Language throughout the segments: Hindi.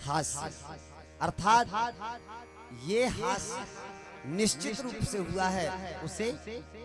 हास्य, अर्थात ये हास्य निश्चित रूप से हुआ है, उसे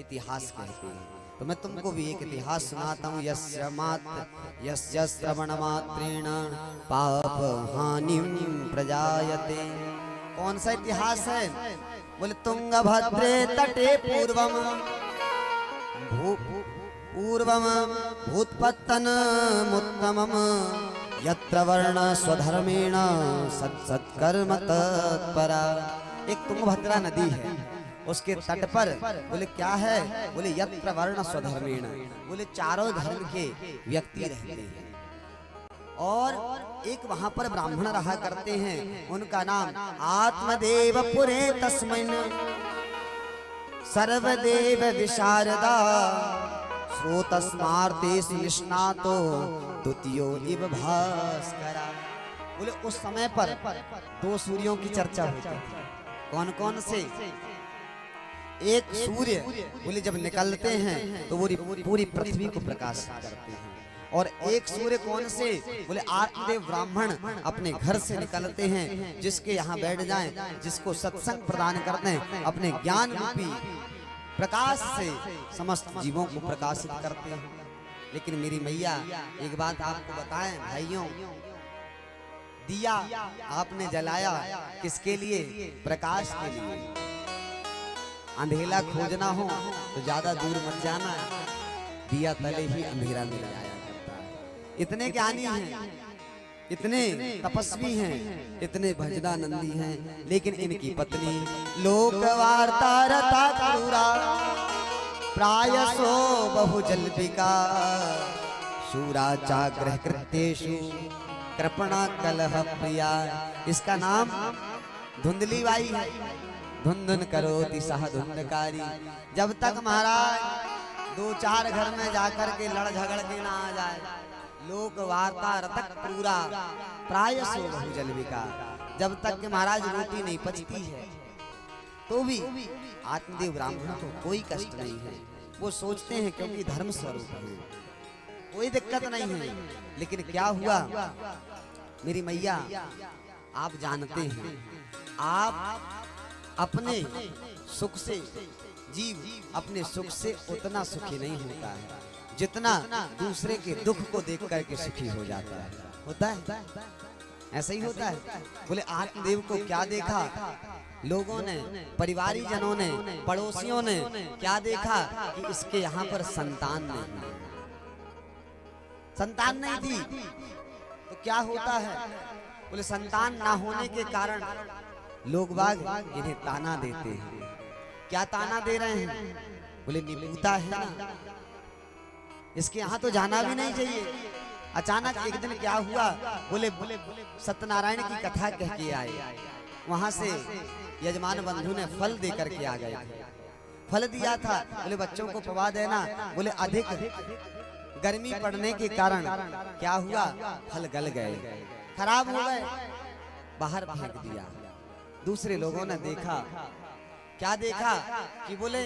इतिहास कहते हैं। तो मैं तुमको भी एक इतिहास सुनाता हूँ। यस्य श्रवण मात्रेण पाप हानिं प्रजायते। कौन सा इतिहास है? बोले तुंगभद्रे तटे पूर्वम भूतपत्तनमुत्तमम् यत्र वर्ण स्वधर्मेण सत्सत्कर्म तत्परा। एक तुंगभद्रा नदी है, उसके तट पर बोले क्या है? बोले यत्र वर्ण स्वधर्मेण, बोले चारों धर्म के व्यक्ति रहते हैं। और एक वहां पर ब्राह्मण रहा करते हैं, उनका नाम आत्मदेव पुरे तस्मिन् सर्वदेव विशारदा स्रोतस्मार्तेष निष्णातो द्वितीयो इव भास्करा। बोले उस समय पर दो सूर्यों की चर्चा होती थी। कौन कौन से? एक सूर्य बोले जब निकलते हैं तो वो पूरी पृथ्वी को प्रकाश करते हैं। और एक सूर्य कौन से? बोले आत्मदेव ब्राह्मण अपने घर से निकलते हैं, जिसके यहाँ बैठ जाएं, जिसको सत्संग प्रदान करते हैं, अपने ज्ञान रूपी प्रकाश से समस्त जीवों को प्रकाशित करते हैं। लेकिन मेरी मैया एक बात आपको बताएं भाइयों, दिया आपने जलाया किसके लिए? प्रकाश के लिए। अंधेला खोजना हो तो ज्यादा दूर मत जाना, दिया तले ही अंधेरा मिल जाया करता है। इतने ज्ञानी हैं, इतने तपस्वी हैं, इतने भजनानंदी हैं, लेकिन इनकी पत्नी लोक वार्ता रता क्रूरा प्रायसो बहुजल्पिका शूरा चाग्रह कृत्येषु कृपणा कलह प्रिया। इसका नाम धुंधली बाई है। धुंधुन करोति सह धुंधकारी। जब तक महाराज दो चार घर में जाकर के लड़ झगड़ के ना आ जाए, लोक वार्ता रतक पूरा प्रायसो बहुजल्पिका, जब तक के महाराज रोटी नहीं पचती है तो भी आत्मदेव ब्राह्मण को कोई कष्ट नहीं है। वो सोचते हैं क्योंकि धर्म स्वरूप है, कोई दिक्कत नहीं है। लेकिन क्या हुआ मेरी मैया, आप जानते हैं, आप अपने सुख से, जीव अपने सुख से उतना सुखी नहीं होता है जितना दूसरे के दुख को देख करके सुखी हो जाता है। होता है ऐसा ही होता है। बोले आत्मदेव को क्या देखा लोगों ने, परिवारी जनों ने, पड़ोसियों ने क्या देखा कि इसके यहाँ पर संतान नहीं थी। तो क्या होता है? बोले संतान ना होने के कारण लोग बाग इन्हें ताना देते हैं। क्या ताना दे रहे हैं? बोले निपुता है ना, इसके यहाँ तो जाना भी नहीं चाहिए। अचानक एक दिन क्या हुआ? बोले सत्यनारायण की कथा कह के आए, वहां से यजमान बंधु ने फल दे करके आ गए। फल दिया था, बोले बच्चों को पवा देना। बोले अधिक गर्मी पड़ने के कारण क्या हुआ? फल गल गए, खराब हो गए, बाहर फेंक दिया। दूसरे लोगों ने देखा, क्या देखा कि बोले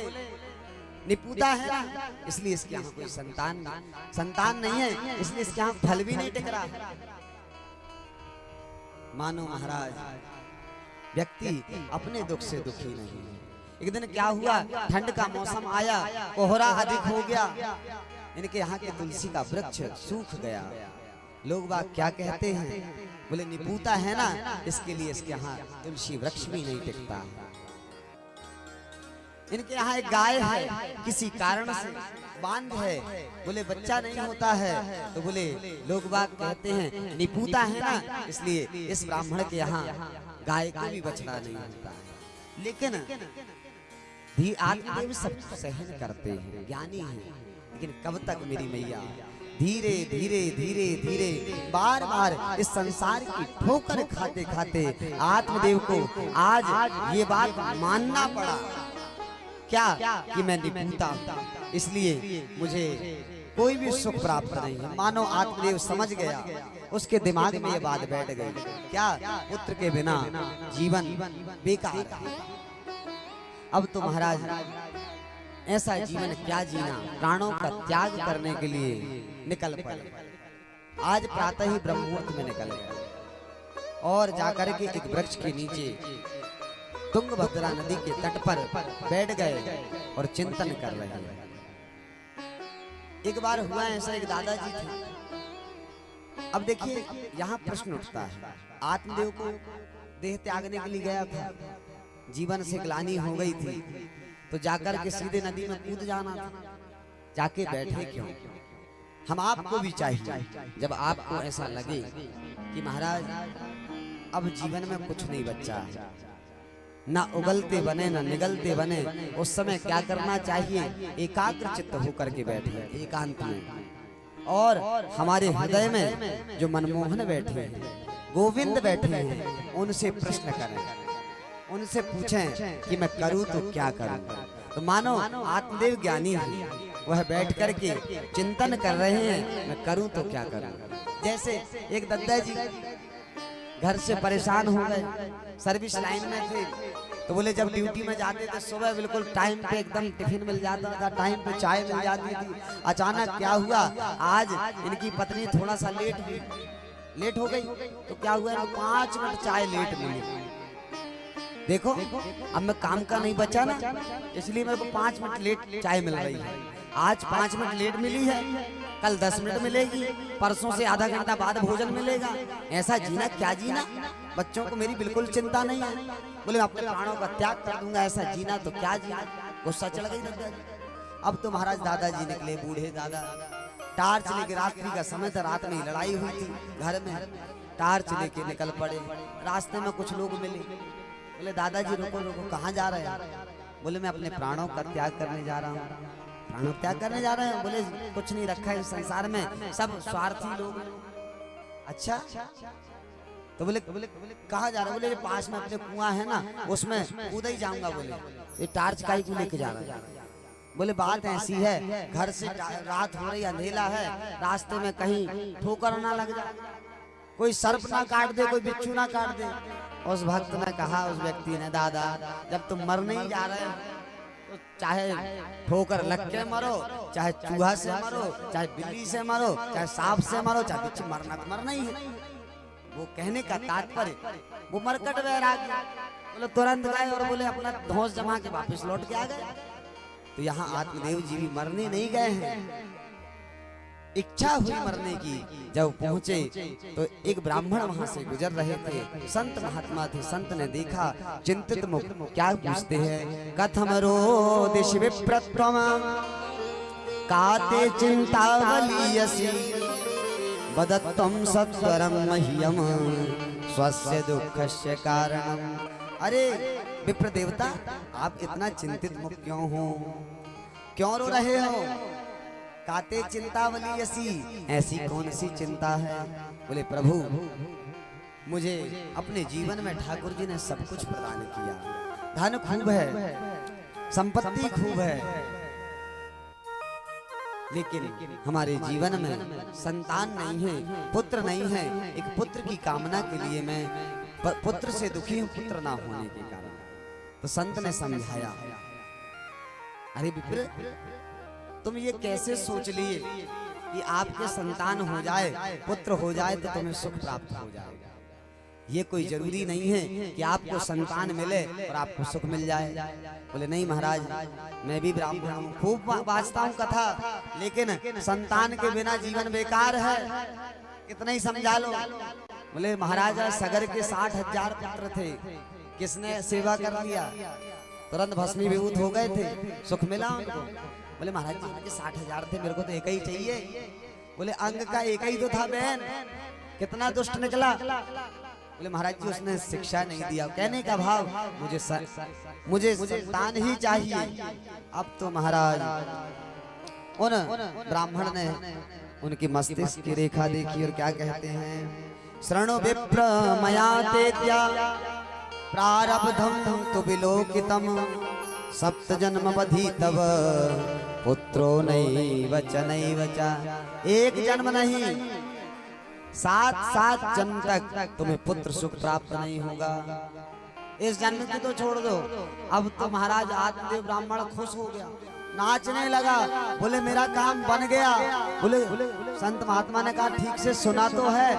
निपुता है ना, इसलिए इसके यहाँ कोई संतान नहीं है, इसलिए इसके यहाँ फल भी नहीं टिक रहा। मानो महाराज व्यक्ति अपने दुख से दुखी नहीं है। एक दिन क्या हुआ? ठंड का मौसम आया, कोहरा अधिक हो गया, इनके यहाँ के तुलसी का वृक्ष सूख गया। लोग बाग क्या कहते हैं? बोले निपुता है ना, इसके लिए इसके यहाँ तुलसी वृक्ष भी नहीं टिकता। इनके यहाँ एक गाय है, किसी कारण से बांध है, बोले बच्चा नहीं होता है। तो बोले लोग बाग कहते हैं निपुता है ना, इसलिए इस ब्राह्मण के यहाँ गाय को भी बछड़ा नहीं होता है। लेकिन आत्मदेव सब सहन करते हैं, ज्ञानी हैं। लेकिन कब तक मेरी मैया? धीरे धीरे धीरे धीरे बार बार इस संसार की ठोकर खाते खाते आत्मदेव को आज ये बात मानना पड़ा, क्या कि मैं निपुता, इसलिए मुझे कोई भी सुख प्राप्त नहीं है। मानो आत्मदेव समझ गया, उसके दिमाग में ये बात बैठ गई, क्या पुत्र के बिना जीवन बेकार है। अब तो महाराज ऐसा जीवन क्या जीना, प्राणों का त्याग करने के लिए निकल पड़े। आज प्रातः ही ब्रह्म मुहूर्त में निकल गए। और जाकर के एक वृक्ष के नीचे तुंगभद्रा नदी के तट पर बैठ गए और चिंतन कर रहे हैं। एक बार हुआ ऐसा, एक दादाजी थे। अब देखिए यहाँ प्रश्न उठता है, आत्मदेव को देह त्यागने के लिए गया था, जीवन से ग्लानि हो गई थी, तो जाकर के सीधे नदी में कूद जाना था, जाके बैठे क्यों? हम आपको भी चाहिए, जब आपको ऐसा लगे कि महाराज अब जीवन में कुछ नहीं बचा है, ना उगलते बने ना निगलते बने, उस समय क्या करना चाहिए? एकाग्र चित्त होकर के बैठे एकांत में, और हमारे हृदय में जो मनमोहन बैठे हैं, गोविंद बैठे हैं, उनसे प्रश्न करें, उनसे पूछें कि मैं करूं तो क्या करूं। तो मानो आत्मदेव ज्ञानी है, वह बैठ कर के चिंतन कर रहे हैं, मैं करूं तो क्या करूं। जैसे एक दद्दा जी घर से परेशान हो गए, सर्विस लाइन में थे, तो बोले जब ड्यूटी में जाते थे सुबह बिल्कुल टाइम पे एकदम टिफिन मिल जाता था, टाइम पे चाय मिल जाती थी। अचानक क्या हुआ, आज इनकी पत्नी थोड़ा सा लेट हो गई, तो क्या हुआ, 5 मिनट चाय लेट मिली। देखो अब मैं काम का नहीं बचा ना, इसलिए मेरे को 5 मिनट लेट चाय मिल रही है। आज 5 मिनट लेट मिली है, कल 10 मिनट मिलेगी, परसों से आधा घंटा बाद भोजन मिलेगा। ऐसा जीना क्या जीना? बच्चों को मेरी बिल्कुल चिंता नहीं है, बोले अपने प्राणों का त्याग कर दूंगा, ऐसा जीना तो क्या जीना। गुस्सा चढ़ गई दादाजी। अब तो महाराज दादाजी निकले, बूढ़े दादा, टार्च लेके, रात्रि का समय था, रात में लड़ाई हुई थी घर में, टार्च लेके निकल पड़े। रास्ते में कुछ लोग मिले, बोले दादाजी रुको रुको, कहाँ जा रहे हैं? बोले मैं अपने प्राणों का त्याग करने जा रहा हूँ। प्राणों त्याग करने जा रहे हैं? बोले कुछ नहीं रखा है इस संसार में, सब स्वार्थी लोग। अच्छा, तो बोले कहाँ जा रहे? बोले पास में अपने कुआं है ना, उसमें कूद ही जाऊंगा। बोले ये टार्च काहे को लेके जा रहा है? बोले बात ऐसी है, घर से रात हो रही, अंधेला है, रास्ते में कहीं ठोकर ना लग जाए, कोई सर्प ना काट दे, कोई बिच्छू ना काट दे। उस भक्त ने कहा, उस व्यक्ति ने, दादा जब तुम मरने ही जा रहे हो तो चाहे ठोकर लग के मरो, चाहे चूहा से मरो, चाहे बिल्ली से मरो, चाहे सांप से मरो, चाहे बिच्छू, मरना तो मरना ही है। वो कहने का तात्पर्य, वो मरकट वैराग्य। बोले तुरंत गए और बोले अपना धौंस जमा के वापस लौट के आ गए। तो यहाँ आत्मदेव जी भी मरने नहीं गए हैं, इच्छा हुई मरने की। जब पहुंचे तो एक ब्राह्मण वहां से गुजर रहे थे, संत महात्मा थे। संत ने देखा, चिंतित मुख क्या पूछते हैं, कथम रोदिष विप्रत्वम काते चिंतावलीयसी वदत्वं सत्वरं मह्यम स्वस्य दुःखस्य कारणम। अरे विप्र देवता, आप इतना चिंतित मुख क्यों हो, क्यों रो रहे हो? काते चिंतावलीयसी, ऐसी कौन सी चिंता है? बोले प्रभु मुझे अपने जीवन में ठाकुर जी ने सब कुछ प्रदान किया, धन खूब है, संपत्ति खूब है, लेकिन हमारे जीवन में संतान नहीं है, पुत्र नहीं है। एक पुत्र की कामना के लिए मैं पुत्र से दुखी हूँ, पुत्र ना होने के कारण। तो संत ने समझाया, अरे विप्र तुम ये कैसे सोच लिए कि आपके संतान हो जाए, पुत्र हो जाए तो तुम्हें सुख प्राप्त हो जाएगा। ये कोई जरूरी नहीं है कि आपको संतान मिले और आपको सुख मिल जाए। बोले नहीं महाराज, मैं भी ब्राह्मण हूँ, खूब वाचता हूँ कथा, लेकिन संतान के बिना जीवन बेकार है, कितना ही समझा लो। बोले महाराज सगर के 60,000 पुत्र थे, किसने सेवा कर लिया, तुरंत भस्मीभूत हो गए थे, सुख मिला उनको। बोले महाराज जी उनके 60,000 थे, मेरे को तो एक ही चाहिए। बोले अंग का एक ही तो था बहन, कितना दुष्ट निकला। बोले महाराज जी उसने शिक्षा नहीं दिया। कहने का भाव, मुझे संतान ही चाहिए। अब तो महाराज उन ब्राह्मण ने उनकी मस्तिष्क की रेखा देखी और क्या कहते हैं, शरणो विप्र मया तेत्या प्रारब्धम तु विलोकितम सप्त जन्म बधी तब पुत्रो नैव च नैव च। एक जन्म नहीं, 7 जन्म तक तुम्हें पुत्र सुख प्राप्त नहीं होगा। इस जन्म की तो छोड़ दो, अब तो महाराज आत्मदेव ब्राह्मण खुश हो गया, नाचने लगा। बोले मेरा काम बन गया। बोले संत महात्मा ने कहा ठीक से सुना तो है?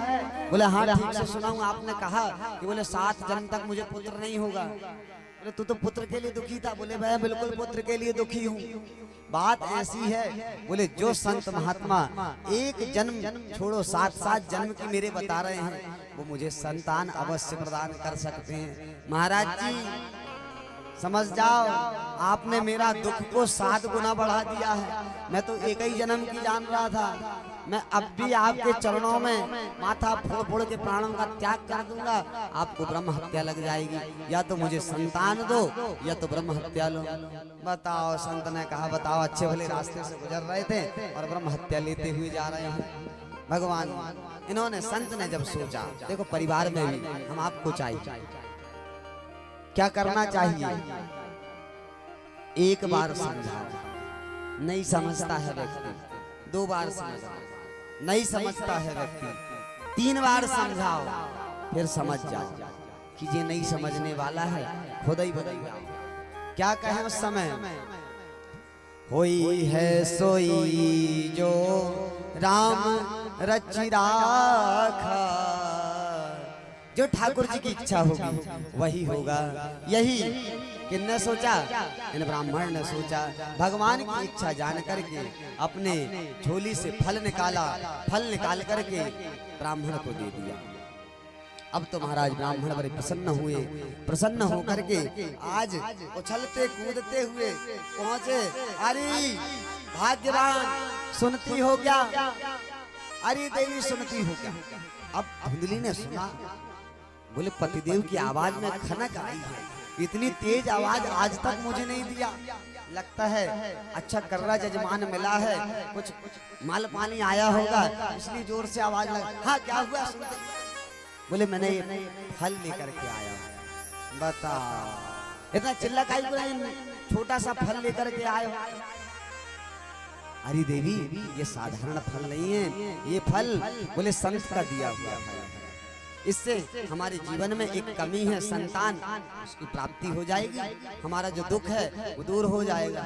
बोले हाँ ठीक से सुना हूँ। आपने कहा कि बोले 7 जन्म तक मुझे पुत्र नहीं होगा। बोले तू तो पुत्र के लिए दुखी था। बोले मैं बिल्कुल पुत्र के लिए दुखी हूँ। बात ऐसी है बोले जो संत महात्मा एक जन्म छोड़ो 7 जन्म की मेरे बता रहे हैं वो मुझे संतान अवश्य प्रदान कर सकते हैं। महाराज जी समझ जाओ आपने मेरा दुख को 7 गुना बढ़ा दिया है। मैं तो एक ही जन्म की जान रहा था। मैं अब भी आपके चरणों में माथा फोड़ फोड़ के प्राणों का त्याग कर दूंगा। आपको ब्रह्म हत्या लग जाएगी। या तो मुझे संतान दो या तो ब्रह्म हत्या लो। बताओ संत ने कहा बताओ अच्छे भले रास्ते से गुजर रहे थे और ब्रह्म हत्या लेते हुए जा रहे हैं। भगवान इन्होंने संत ने जब सोचा देखो परिवार में भी हम आपको चाहिए क्या करना चाहिए। एक बार समझाओ नहीं समझता है व्यक्ति, 2 बार समझाओ नहीं समझता है व्यक्ति, 3 बार समझाओ फिर समझ जाओ कि ये नहीं समझने वाला है खुद ही बदल जाओ। क्या कहें उस समय होई है सोई जो राम रचि राखा। जो ठाकुर जी की इच्छा होगी वही होगा। यही किसने सोचा? इन ब्राह्मण ने सोचा। भगवान की इच्छा जान करके अपने झोली से फल निकाला। फल निकाल करके ब्राह्मण को दे दिया। अब तो महाराज ब्राह्मण बड़े प्रसन्न हुए। प्रसन्न होकर के आज उछलते कूदते हुए पहुंचे। अरे भाग्यवान सुनती हो क्या? अरे देवी सुनती हो क्या? अब धुंधली ने सुना। बोले पतिदेव की आवाज में खनक आई है। इतनी तेज आवाज आज तक मुझे नहीं दिया। लगता है अच्छा कर्रा जजमान मिला है, कुछ माल पानी आया होगा इसलिए जोर से आवाज लगा। हाँ क्या हुआ? बोले मैंने ये फल लेकर के आया। बताओ इतना चिल्ला काहे? छोटा सा फल लेकर के आयो। अरे देवी ये साधारण फल नहीं है। ये फल बोले संत का दिया हुआ है। इससे हमारे जीवन में एक कमी है संतान उसकी प्राप्ति हो जाएगी। हमारा जो दुख है वो दूर हो जाएगा।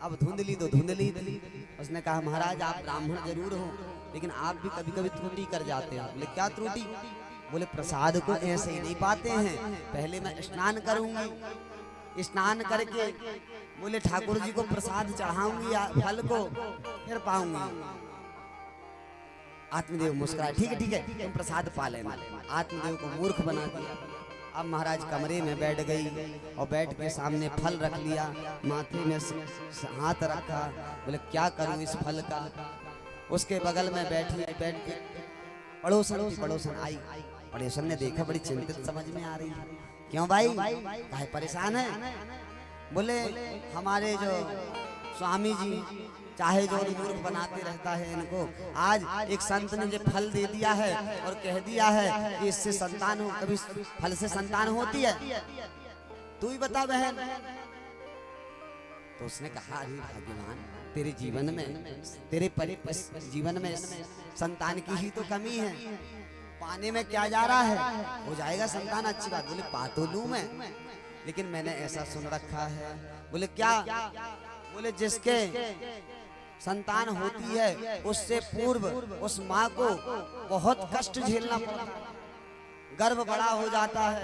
अब धुंधली तो धुंधली थी। उसने कहा महाराज आप ब्राह्मण जरूर हो लेकिन आप भी कभी कभी त्रुटि कर जाते हैं। बोले क्या त्रुटि? बोले प्रसाद को ऐसे ही नहीं पाते हैं। पहले मैं स्नान करूंगी। स्नान करके बोले ठाकुर जी को प्रसाद चढ़ाऊंगी फल को फिर पाऊंगी। आत्मदेव मुस्कुराए। ठीक है तुम प्रसाद पा लेना। आत्मदेव को मूर्ख बना दिया। अब महाराज कमरे में बैठ गई और बैठ के सामने फल रख लिया। माथे में हाथ रखा। बोले क्या करूं इस फल का? उसके बगल में बैठ के पड़ोसन आई। पड़ोसन ने देखा बड़ी चिंतित समझ में आ रही है। क्यों भाई काहे परेशान है? बोले हमारे जो स्वामी जी चाहे जो मूर्ख बनाते रहता है इनको, आज एक संत ने जो फल दे दिया है और कह दिया है कि इससे संतान हो। कभी फल से संतान होती है? तू ही बता बहन। तो उसने कहा अरे भगवान तेरे जीवन में तेरे जीवन में संतान की ही तो कमी है। पाने में क्या जा रहा है? हो जाएगा संतान अच्छी बात। बोले पा तो लूं मैं लेकिन मैंने ऐसा सुन रखा है। बोले क्या? बोले जिसके संतान होती है उससे पूर्व उस माँ को बहुत कष्ट झेलना पड़ता है। गर्भ बड़ा हो जाता है,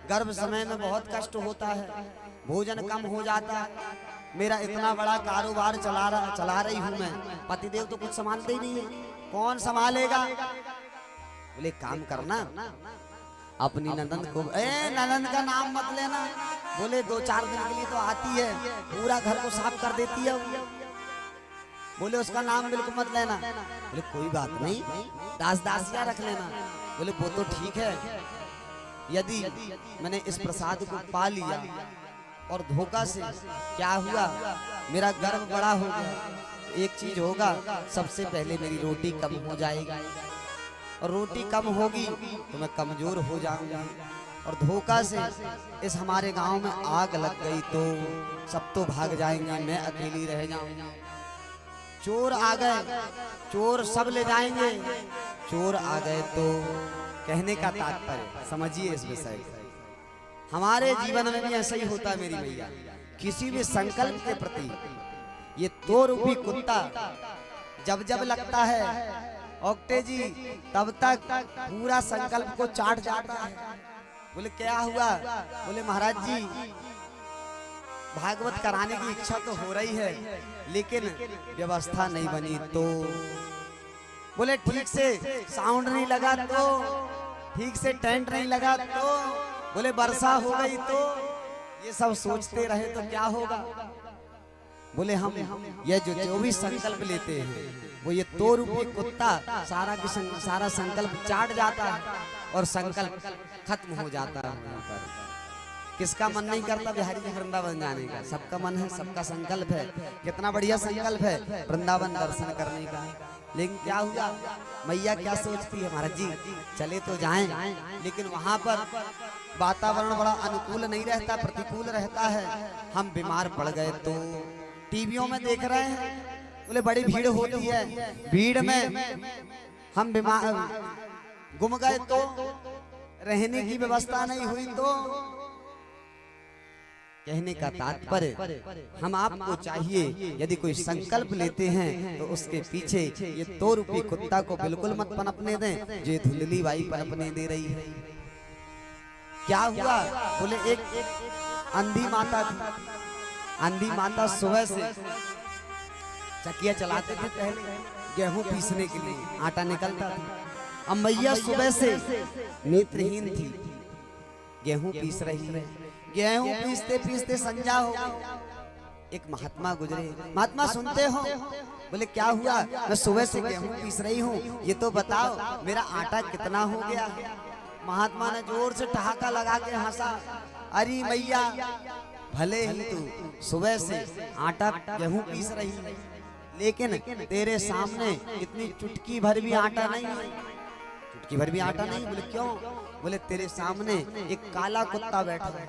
गर्भ समय में बहुत कष्ट होता है, भोजन कम हो जाता है। मेरा इतना बड़ा कारोबार चला रही हूँ मैं, पतिदेव तो कुछ संभालते ही नहीं है, कौन संभालेगा? बोले काम करना अपनी ननंद को। ननंद का नाम मत लेना। बोले 2-4 दिन के लिए तो आती है, पूरा घर को साफ कर देती है। बोले उसका नाम बिल्कुल मत लेना। बोले कोई बात नहीं, दासिया रख लेना। बोले वो तो ठीक है, यदि मैंने इस प्रसाद को पा लिया और धोखा से क्या हुआ, मेरा गर्व बड़ा हो गया, एक चीज होगा, सबसे पहले मेरी रोटी कम हो जाएगी और रोटी कम होगी तो मैं कमजोर हो जाऊंगा। और धोखा से इस हमारे गांव में आग लग गई तो सब तो भाग जाएंगे, मैं अकेली रह जाऊंगी। चोर आ गए, चोर सब ले जाएंगे, चोर आ गए तो कहने का तात्पर्य समझिए इस विषय को। हमारे जीवन में भी ऐसा ही होता है मेरी मैया, किसी भी संकल्प के प्रति ये तो रूपी कुत्ता जब जब लगता है ओक्टे जी, तब तक पूरा संकल्प को चाट जाता है। बोले क्या हुआ? बोले महाराज जी भागवत कराने की इच्छा तो हो रही है, लेकिन व्यवस्था नहीं बनी। तो बोले ठीक से साउंड नहीं लगा तो, ठीक से टेंट नहीं लगा तो, बोले वर्षा हो गई तो, ये सब सोचते रहे तो क्या होगा? बोले हम ये जो भी संकल्प लेते हैं वो ये तो रूपी कुत्ता सारा संकल्प चाट जाता है और संकल्प खत्म हो जाता है। किसका मन नहीं करता बिहारी जी वृंदावन जाने का? सबका मन है, सबका संकल्प है। कितना बढ़िया संकल्प है वृंदावन दर्शन करने का। लेकिन क्या हुआ, मैया क्या सोचती है, महाराज जी चले तो जाएं, लेकिन वहां पर वातावरण बड़ा अनुकूल नहीं रहता, प्रतिकूल रहता है। हम बीमार पड़ गए तो टीवियों में देख रहे हैं, बोले बड़ी भीड़ होती है, भीड़ में हम बीमार गुम गए तो, रहने की व्यवस्था नहीं हुई तो। कहने का तात्पर्य हम आपको चाहिए यदि कोई संकल्प लेते हैं तो उसके पीछे ये तो रूपी कुत्ता को बिल्कुल मत पनपने दें जो धुंधली बाई पनपने दे रही है। क्या हुआ? बोले एक अंधी माता थी। अंधी माता सुबह से चकिया चलाते थे, पहले गेहूं पीसने के लिए आटा निकलता था। अब मैया सुबह से नेत्रहीन थी, गेहूं पीस रही है। गेहूं पीसते पीसते संध्या हो गई। एक महात्मा गुजरे। महात्मा सुनते हो? बोले क्या हुआ? मैं सुबह से गेहूं पीस रही हूँ, ये तो बताओ मेरा आटा कितना हो गया? महात्मा ने जोर से ठहाका लगा के हंसा। अरे मैया भले ही तू सुबह से आटा गेहूं पीस रही है, लेकिन तेरे सामने इतनी चुटकी भर भी आटा नहीं है। चुटकी भर भी आटा नहीं? बोले क्यों? बोले तेरे सामने एक काला कुत्ता बैठा है,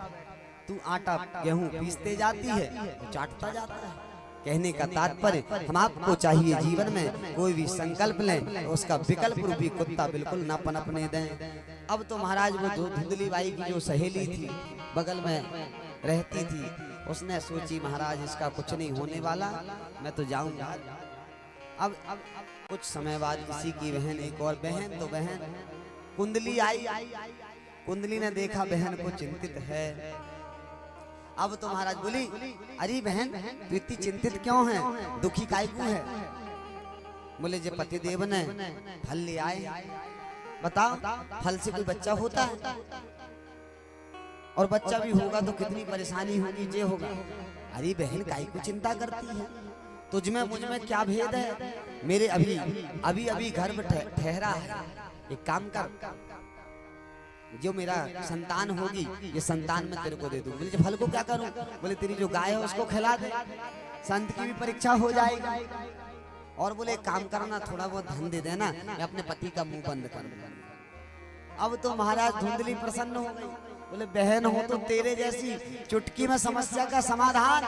तू आटा गेहूं पीसते जाती है तो चाटता जाता है। कहने का तात्पर्य हम आपको चाहिए जीवन में कोई भी संकल्प लें तो उसका विकल्प रूपी कुत्ता बिल्कुल ना पनपने दें। अब तो महाराज वो धुंधली बाई की जो सहेली थी बगल में रहती थी, उसने सोची महाराज इसका कुछ नहीं होने वाला, मैं तो जाऊंगा। अब कुछ समय बाद किसी की बहन, एक और बहन, तो बहन कुंडली आई। कुंडली ने देखा बहन को चिंतित है। अब तो महाराज बोली अरे बहन तू इतनी चिंतित क्यों है, दुखी काहे क्यों है? बोले जे पति देव ने फल ले आए, बताओ फल से कोई बच्चा होता है? और बच्चा भी होगा तो कितनी परेशानी होगी, जे होगा। अरे बहन काहे को चिंता करती है, तुझ में मुझ में क्या भेद है? मेरे अभी गर्भ ठहरा है, एक काम कर, जो मेरा संतान होगी ये संतान मैं तेरे को दे दूं। बोले फल को क्या करूं? बोले तेरी जो गाय है उसको खिला दे, संत की भी परीक्षा हो जाएगी। और बोले काम करना, थोड़ा बहुत धन दे देना, मैं अपने पति का मुंह बंद कर दूंगा। अब तो महाराज धुंधली प्रसन्न हो गई। बोले बहन हो तो तेरे जैसी चुटकी में समस्या का समाधान,